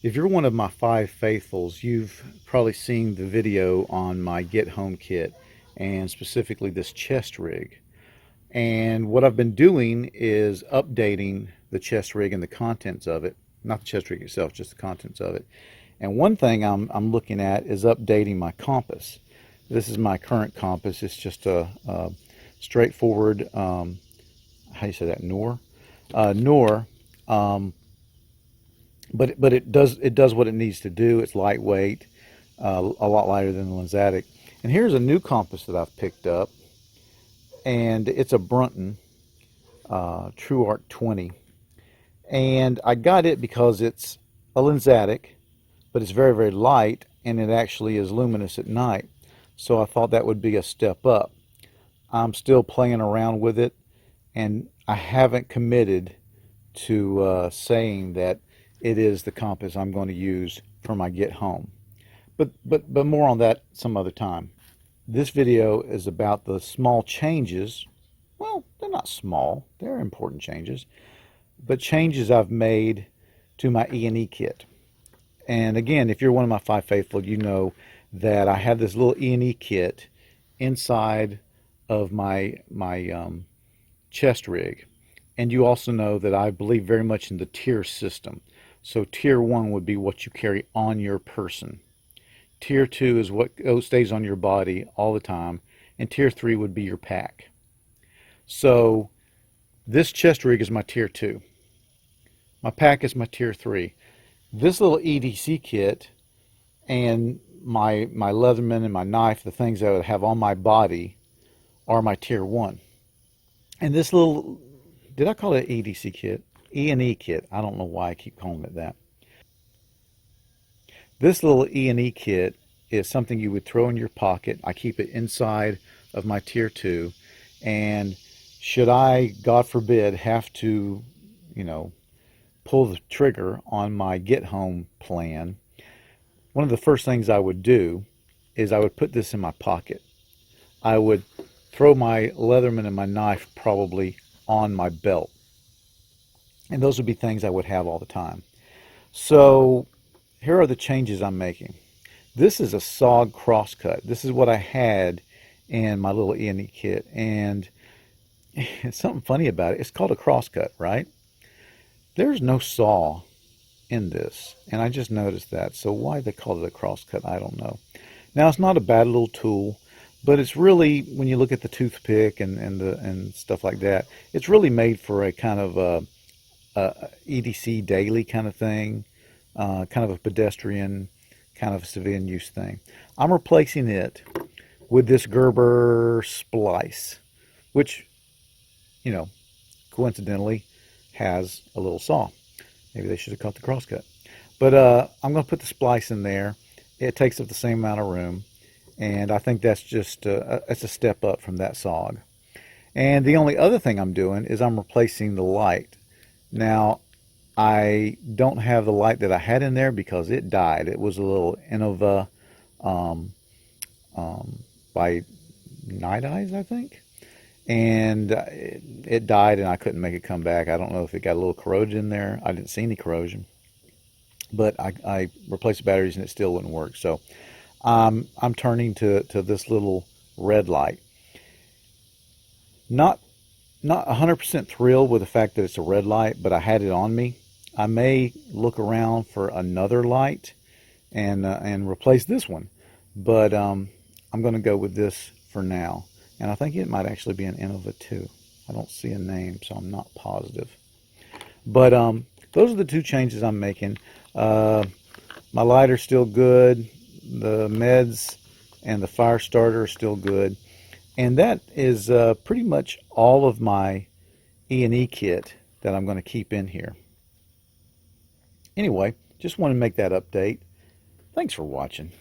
If you're one of my five faithfuls, you've probably seen the video on my Get Home kit and specifically this chest rig. And what I've been doing is updating the chest rig and the contents of it. Not the chest rig itself, just the contents of it. And one thing I'm looking at is updating my compass. This is my current compass. It's just a straightforward, how do you say that, Nor? Nor. But it does what it needs to do. It's lightweight, a lot lighter than the Lensatic. And here's a new compass that I've picked up, and it's a Brunton True Arc 20. And I got it because it's a Lensatic, but it's very, very light, and it actually is luminous at night. So I thought that would be a step up. I'm still playing around with it, and I haven't committed to saying that it is the compass I'm going to use for my Get Home. But more on that some other time. This video is about the small changes. Well, they're not small. They're important changes. But changes I've made to my E&E kit. And again, if you're one of my five faithful, you know that I have this little E&E kit inside of my chest rig. And you also know that I believe very much in the tier system. So tier 1 would be what you carry on your person. Tier 2 is what stays on your body all the time. And tier 3 would be your pack. So this chest rig is my tier 2. My pack is my tier 3. This little EDC kit and my Leatherman and my knife, the things that I would have on my body, are my tier 1. And this little, did I call it EDC kit? E&E kit. I don't know why I keep calling it that. This little E&E kit is something you would throw in your pocket. I keep it inside of my tier 2. And should I, God forbid, have to, pull the trigger on my Get Home plan, one of the first things I would do is I would put this in my pocket. I would throw my Leatherman and my knife probably on my belt. And those would be things I would have all the time. So here are the changes I'm making. This is a SOG crosscut. This is what I had in my little E&E kit. And it's something funny about it. It's called a crosscut, right? There's no saw in this. And I just noticed that. So why they called it a crosscut, I don't know. Now, it's not a bad little tool. But it's really, when you look at the toothpick and stuff like that, it's really made for a kind of EDC daily kind of thing, kind of a pedestrian, kind of a civilian use thing. I'm replacing it with this Gerber splice, which, coincidentally has a little saw. Maybe they should have cut the crosscut. But I'm going to put the splice in there. It takes up the same amount of room. And I think that's just it's a step up from that SOG. And the only other thing I'm doing is I'm replacing the light. Now, I don't have the light that I had in there because it died. It was a little Innova by Night Eyes, I think. And it died and I couldn't make it come back. I don't know if it got a little corrosion in there. I didn't see any corrosion. But I replaced the batteries and it still wouldn't work. So I'm turning to this little red light. Not 100% thrilled with the fact that it's a red light, but I had it on me. I may look around for another light and replace this one, but I'm going to go with this for now. And I think it might actually be an Innova too. I don't see a name, so I'm not positive. But those are the two changes I'm making. My lighter's still good. The meds and the fire starter are still good. And that is pretty much all of my E&E kit that I'm going to keep in here. Anyway, just want to make that update. Thanks for watching.